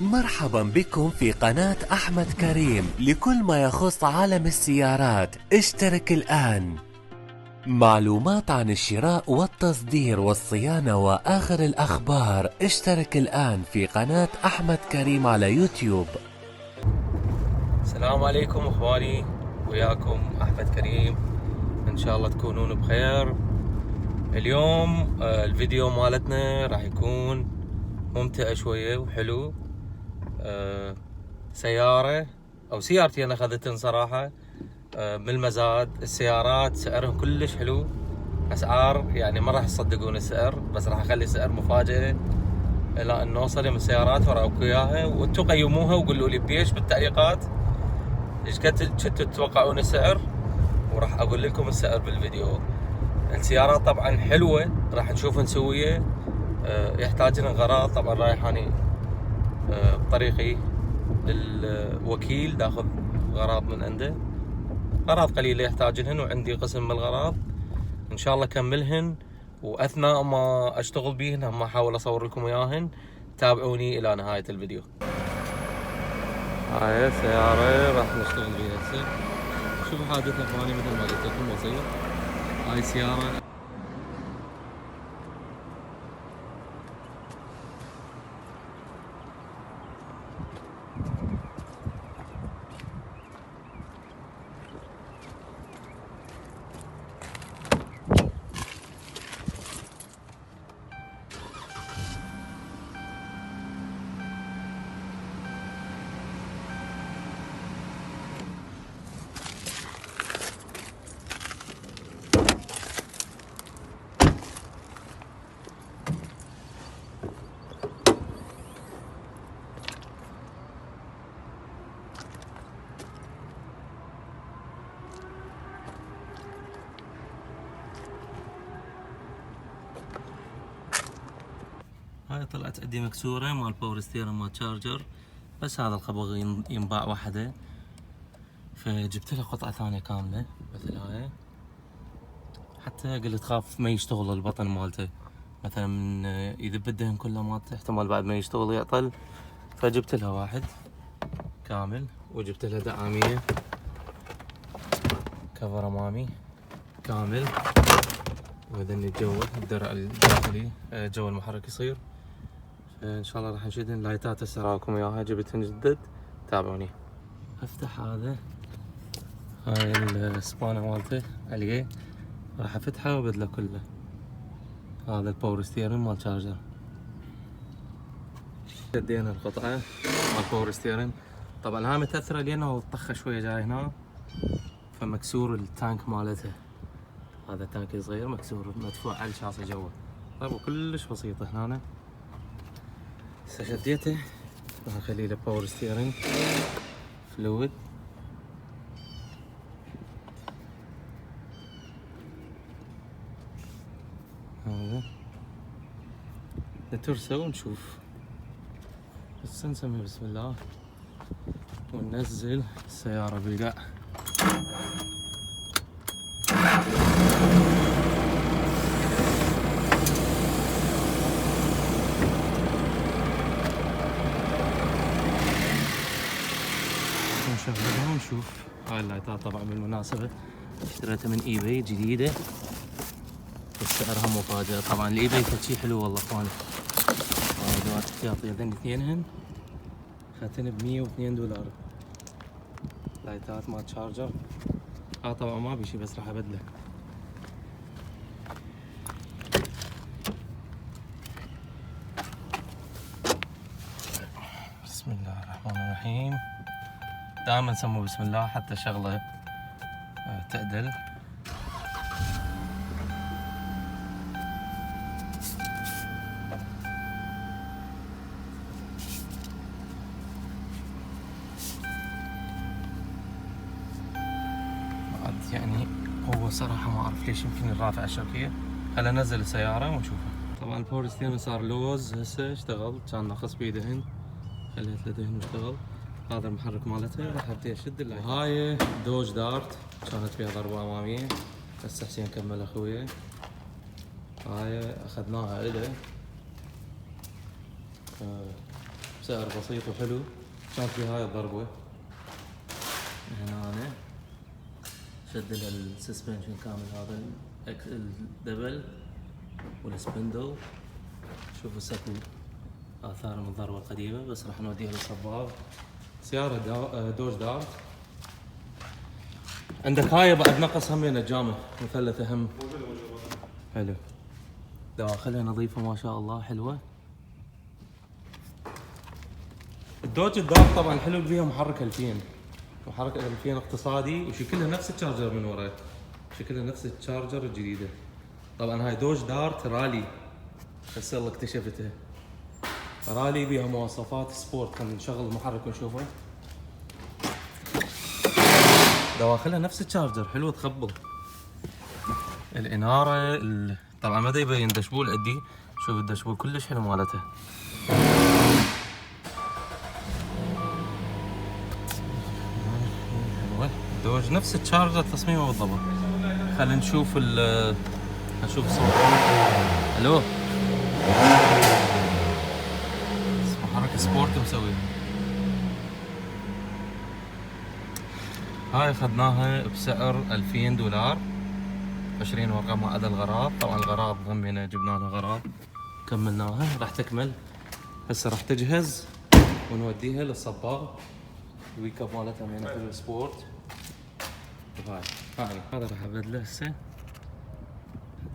مرحبا بكم في قناة أحمد كريم لكل ما يخص عالم السيارات. اشترك الآن. معلومات عن الشراء والتصدير والصيانة وآخر الأخبار. اشترك الآن في قناة أحمد كريم على يوتيوب. السلام عليكم اخواني، وياكم احمد كريم. ان شاء الله تكونون بخير. اليوم الفيديو مالتنا راح يكون ممتع شوية وحلو. سيارة او سيارتي انا اخذتهن صراحة من المزاد. السيارات سعرهم كلش حلو، اسعار يعني ما راح تصدقون السعر، بس راح اخلي سعر مفاجأة الى ان نوصل يوم السيارات وراوكم اياها وانتم قيموها وقولوا لي بيش بالتعليقات ايش قد كنتوا تتوقعون السعر، وراح اقول لكم السعر بالفيديو. السيارات طبعا حلوه، راح نشوف نسويه. يحتاج لنا غراض، طبعا رايح اني بطريقي للوكيل داخذ غراض من عنده، غراض قليله يحتاج لهن، وعندي قسم من الغراض ان شاء الله اكملهن، واثناء ما اشتغل بيهن هم احاول اصور لكم اياهن. تابعوني الى نهايه الفيديو. هاي سياره راح نشتغل بيها هسه. شوفوا حادثة اخواني مثل ما قلت لكم بسيط. هاي سيارة هاي طلعت عندي مكسورة مال باور ستيرن مال تشارجر، بس هذا الخبغ ينباع وحده، فجبت له قطعة ثانية كاملة مثل هاي، حتى قلت خاف ما يشتغل البطن مالته مثلا من يذب الدهن كله مالته، احتمال بعد ما يشتغل يعطل، فجبت لها واحد كامل، وجبت لها دعامية كفر امامي كامل، وذني الجو الدرع الداخلي جو المحرك يصير. ان شاء الله راح نشيدن لايتات هسه راكم اياها جبتهن جدد، تابعوني. افتح هذا، هاي السبانة مالته عليه، راح افتحه وابدله كله. هذا الباور ستيرن مال تشارجر، شدينا القطعة مال باور ستيرن. طبعا هاي متأثرة لأنه طخة شوية جاي هنا، فمكسور التانك مالتها. هذا تانك صغير مكسور مدفوع على الشاصة جوا. طيب كلش بسيطة هنا. هسه شديته، راح اخلي له باور ستيرن فلويد. هذا نترسه ونشوف، بس نسمي بسم الله وننزل السيارة بالقاع. نشغلها ونشوف. هاي اللايتات طبعا بالمناسبة اشتريتها من اي باي جديدة، بس سعرها مفاجأة. طبعا الاي باي شي حلو والله اخواني. هاي ادوات احتياطية ذن اثنينهن اخذتهن ب$102. لايتات مال تشارجر. طبعا ما بشي، بس راح ابدله. بسم الله الرحمن الرحيم. دائما نسمو بسم الله حتى شغله تعدل. يعني هو صراحة ما أعرف ليش، يمكن الرافعة الشركية. خلينا ننزل السيارة ونشوفها. طبعا الباور ستيرن صار لوز هسه اشتغل، كان ناقص بيه دهن، خليت له دهن واشتغل. هذا المحرك مالته، راح ابدي اشد اللايت. هاي دوج دارت كانت فيها ضربة أمامية، هسه حسين كمل أخويا. هاي أخذناها إله سعر بسيط وحلو. كانت في هاي الضربة هنا أنا شد لها السسبنشن كامل، هذا الدبل والسبندل. شوفوا سكو آثار من الضربة القديمة، بس راح نوديها للصباغ. سيارة دوج دارت. عندك هاي بعد نقص همين الجامة مثلثة هم حلو، دواخلها نظيفة ما شاء الله حلوة. الدوج الدارت طبعا حلو فيها محرك 2000، محرك 2000 اقتصادي، وشكلها نفس التشارجر من ورا، شكلها نفس التشارجر الجديدة. طبعا هاي دوج دارت رالي، هسه اللي اكتشفتها رالي، بيها مواصفات سبورت. خلينا نشغل المحرك ونشوفه. دواخلها نفس التشارجر، حلوة تخبل. الإنارة طبعا ما يبين دشبول عندي، شوف الدشبول كلش حلو مالته. دوج نفس التشارجر تصميمه بالضبط. خلينا نشوف نشوف الصوت. الو، محرك سبورت مسوي. هاي اخذناها بسعر $2000، 20 ورقة ما عدا الغراض. طبعا الغراض هم هنا جبنا لها غراض كملناها، راح تكمل هسه، راح تجهز ونوديها للصباغ. الويك اب مالتها هنا في السبورت. هاي هذا راح ابدله هسه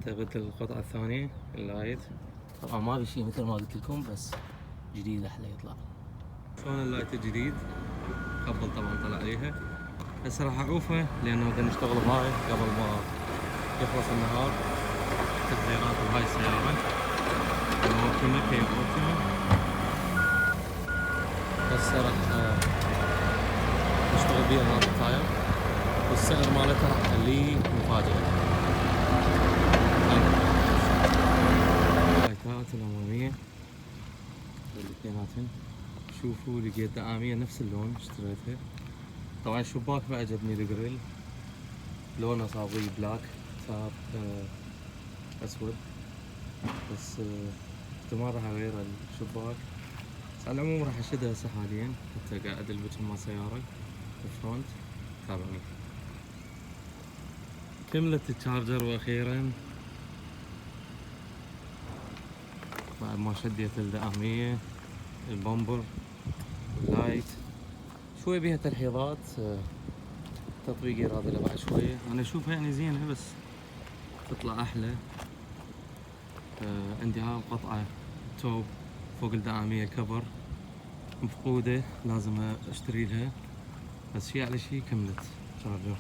حتى ابدل القطعة الثانية اللايت. طبعا ما في شيء مثل ما قلت لكم، بس جديد احلى يطلع. شلون اللايت الجديد قبل طبعا طلع عليها. هسه راح اعوفه لانه بدنا نشتغل بهاي قبل ما يخلص النهار. تغييرات بهاي السيارة اوبتيما كي اوبتيما. هسه راح نشتغل بيها هذا التاير، والسعر مالتها راح اخليه مفاجأة. اللايتات الامامية الاثنيناتن، شوفوا لقيت دعامية نفس اللون اشتريتها. طبعا الشباك ما عجبني الجريل، لونه صابغي بلاك، صار اسود، بس احتمال راح اغير الشباك. بس على العموم راح اشدها هسه حاليا حتى قاعد البس مع سيارة الفرونت. تابعوني. كملت التشارجر واخيرا بعد ما شديت الدعامية، البامبر، اللايت، شوي بيها تلحيظات تطبيقي راضي لها بعد شوية. انا اشوفها يعني زينة بس تطلع احلى. عندي هاي القطعة توب فوق الدعامية الكفر مفقودة، لازم اشتري لها، بس شي على شي كملت تشارجر.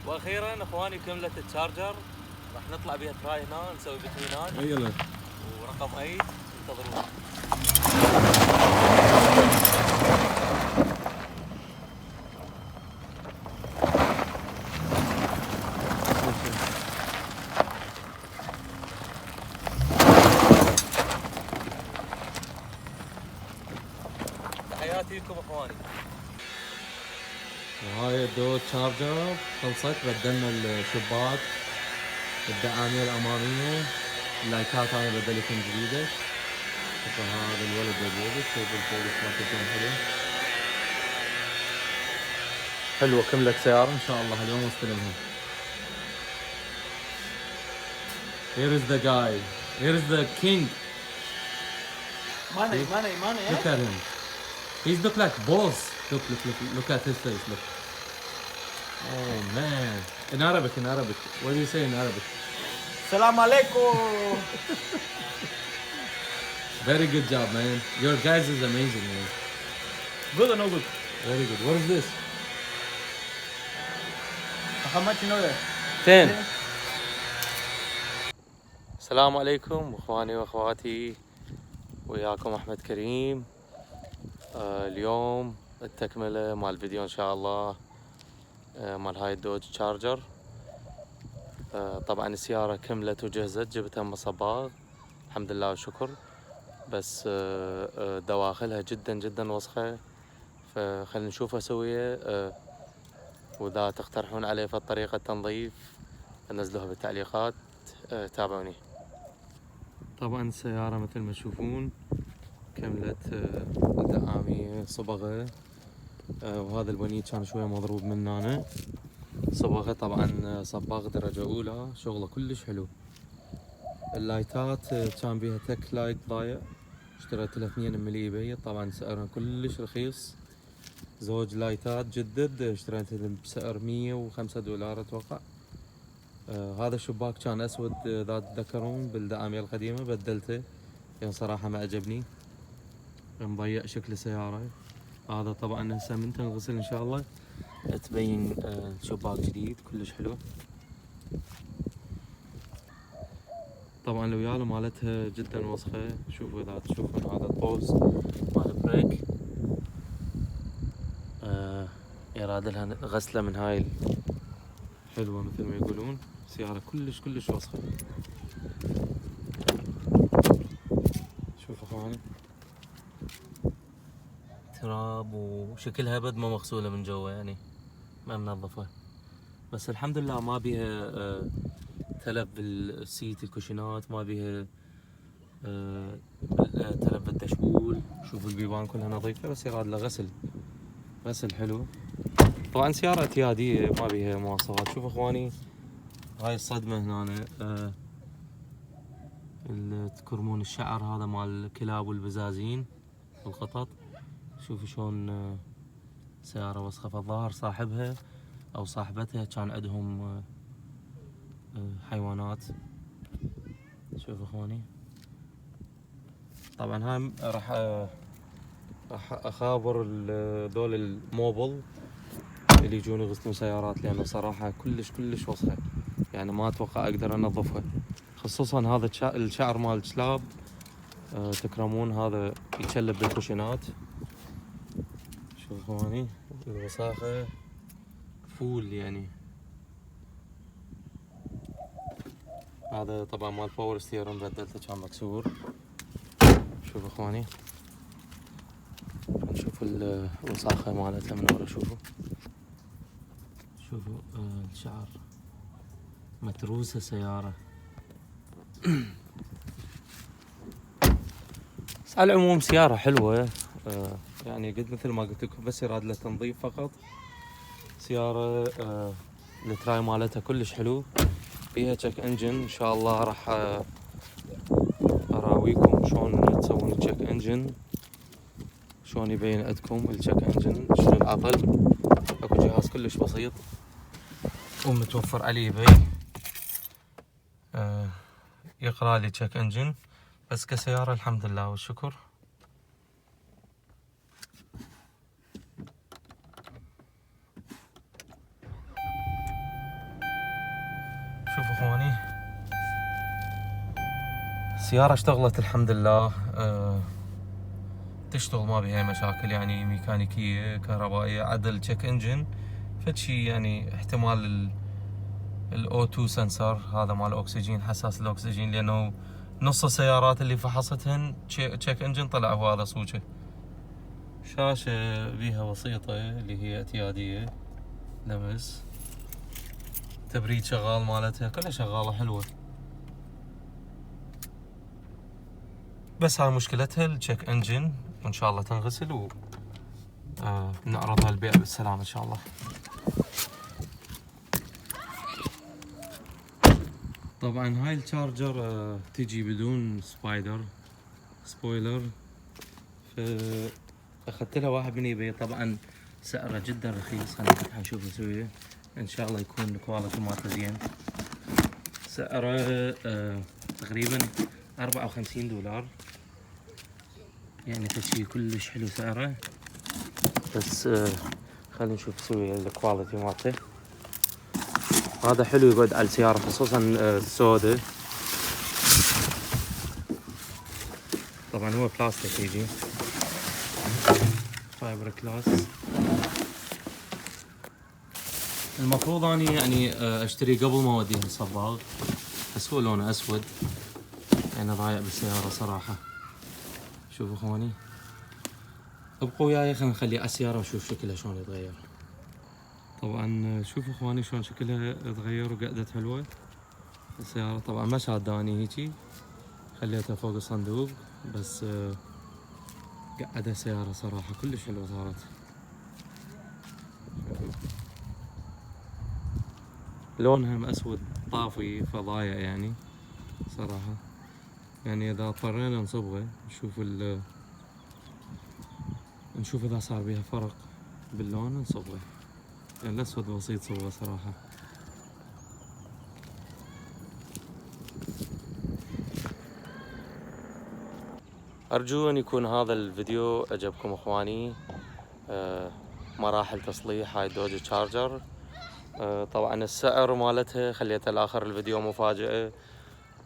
واخيرا اخواني كملت التشارجر، راح نطلع بيها تراي هنا نسوي بتوينات. يلا ورقم 8 انتظرونا. تحياتي لكم اخواني. وهاي الدو تشارجر خلصت، بدلنا الشباك، الدعامية الأمامية، اللايتات هاي بدلتهم جديدة. شوفوا هذا الولد بالبوبس، شوفوا البوبس مالته شلون حلو. حلوة كملت سيارة إن شاء الله اليوم واستلمها. Here is the guy. Here is the king. Money. Look at him. He's look like boss. Look at his face. Look. Oh man. In Arabic. What do you say in Arabic? Salam alaikum. Very good job, man. Your guys is amazing, man. Good or no good? Very good. What is this? How much you know that? 10. السلام عليكم اخواني واخواتي، وياكم احمد كريم. اليوم التكملة مال الفيديو ان شاء الله مال هاي الدوج تشارجر. طبعا السيارة كملت وجهزت، جبتها من صباغ الحمد لله والشكر، بس دواخلها جدا وسخة، فخلينا نشوفها سوية، واذا تقترحون علي في طريقة تنظيف نزلوها بالتعليقات. تابعوني. طبعا السيارة مثل ما تشوفون كملت دعامي صبغة. وهذا البنيت كان شوية مضروب من هنا صبغة. طبعا صباغ درجة أولى، شغله كلش حلو. اللايتات كان بيها تك لايت ضايع، اشتريت له 2 من الايباي، طبعا سعرهم كلش رخيص. زوج لايتات جدد اشتريته بسعر $105 اتوقع. هذا الشباك كان اسود اذا تتذكرون بالدعامية القديمة، بدلته يعني صراحة ما عجبني، مضيع شكل السيارة. هذا طبعا هسه من تنغسل ان شاء الله تبين شباك جديد كلش حلو. طبعا الويالة مالتها جدا وسخة، شوفوا اذا تشوفون هذا الطوز مال البريك، يراد لها غسلة من هاي حلوة مثل ما يقولون. سيارة كلش كلش وسخة. شوفوا اخواني تراب وشكلها بد ما مغسولة من جوا، يعني ما منظفة. بس الحمد لله ما بيها تلف بالسيت الكوشنات، ما بيها تلف بالدشبول. شوفوا البيبان كلها نظيفة، بس يراد لها غسل حلو. طبعا سيارة اعتيادية ما بيها مواصفات. شوفوا اخواني هاي الصدمة هنا، تكرمون الشعر هذا مال الكلاب والبزازين والقطط. شوفوا شلون سيارة وسخة. فالظاهر صاحبها او صاحبتها كان عندهم حيوانات. شوفوا اخواني طبعا هاي راح اخابر ذول الموبل اللي يجون يغسلون سيارات، لانه صراحة كلش كلش وسخة، يعني ما اتوقع اقدر انظفها. خصوصا هذا الشعر مال الكلاب تكرمون، هذا يتشلب بالكوشنات. شوفوا اخواني الوساخة فول يعني. هذا طبعا مال باور ستيرن بدلته كان مكسور. شوفوا اخواني نشوف الوساخة مالتها من ورا. شوفوا الشعر متروسة سيارة. بس على العموم سيارة حلوة، يعني قد مثل ما قلت لكم، بس يراد لها تنظيف فقط. سيارة التراي مالتها كلش حلو، فيها تشيك انجن. ان شاء الله راح اراويكم شلون تسوون التشيك انجن، شلون يبين عندكم التشيك انجن، شلون العطل. اكو جهاز كلش بسيط ومتوفر على الايباي، يقرا لي تشيك انجن. بس كسيارة الحمد لله والشكر. شوفوا اخواني السيارة اشتغلت الحمد لله، تشتغل ما بها مشاكل، يعني ميكانيكية كهربائية. عدل تشيك انجن فشي يعني احتمال الاو 2 سنسر هذا مال الاكسجين، حساس الاكسجين، لانه نص السيارات اللي فحصتهن تشيك انجن طلع هو هذا صوته. شاشة بيها بسيطة اللي هي اعتيادية، لمس تبريد شغال مالتها كلها شغالة حلوة. بس هاي مشكلتها التشيك انجن، وان شاء الله تنغسل و نعرضها للبيع بالسلام ان شاء الله. طبعا هاي الشارجر تجي بدون سبويلر، فاخذت لها واحد من ايباي. طبعا سعره جدا رخيص، خلينا نفتحها نشوف نسويه، ان شاء الله يكون الكواليتي مالته زين. سعره تقريبا $54، يعني فشي كلش حلو سعره. بس خلينا نشوف نسوي الكواليتي مالته. هذا حلو يقعد على السيارة، خصوصا السوداء. طبعا هو بلاستيك يجي فايبر كلاس. المفروض اني يعني اشتري قبل ما اوديه الصباغ، بس هو لونه اسود يعني ضايع بالسيارة صراحة. شوفوا اخواني ابقوا وياي، خلينا نخليه على السيارة ونشوف شكلها شلون يتغير. طبعا شوفوا اخواني شلون شكلها تغير وقعدت حلوة السيارة. طبعا ما شاداني هيجي، خليتها فوق الصندوق، بس قعدة سيارة صراحة كلش حلوة صارت. لونها اسود طافي فضايع يعني صراحة. يعني اذا اضطرينا نصبغه نشوف اذا صار بيها فرق باللون نصبغه. يعني الاسود بسيط صبغه صراحة. ارجو ان يكون هذا الفيديو عجبكم اخواني. مراحل تصليح هاي دوج تشارجر. طبعا السعر مالتها خليتها لاخر الفيديو مفاجأة.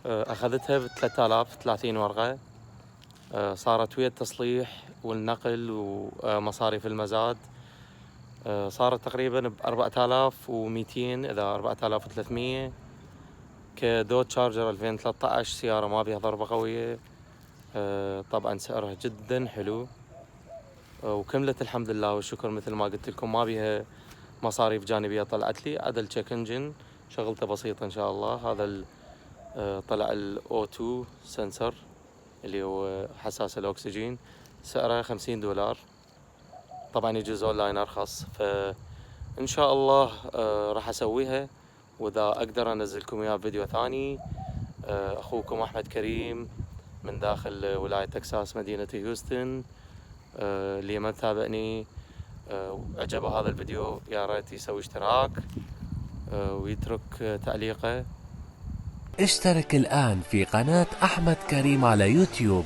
اخذتها ب 3000 30 ورقة. صارت ويا التصليح والنقل ومصاريف المزاد. صارت تقريبا ب 4200 اذا 4300 كدوج تشارجر 2013 سيارة ما بيها ضربة قوية. طبعا سعرها جدا حلو وكملت الحمد لله والشكر. مثل ما قلت لكم ما بيها مصاريف جانبية طلعت لي. عدل تشيك انجن شغلته بسيطة ان شاء الله. هذا طلع الاو 2 سنسر اللي هو حساس الاكسجين. سعره $50. طبعا يجوز اونلاين ارخص. فان شاء الله راح اسويها واذا اقدر انزلكم اياه فيديو ثاني. اخوكم احمد كريم من داخل ولاية تكساس مدينة هيوستن. اللي ما تابعني وعجبه هذا الفيديو يا ريت يسوي اشتراك ويترك تعليقه. اشترك الآن في قناة أحمد كريم على يوتيوب.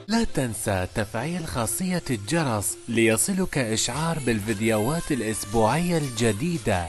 لا تنسى تفعيل خاصية الجرس ليصلك إشعار بالفيديوهات الأسبوعية الجديدة.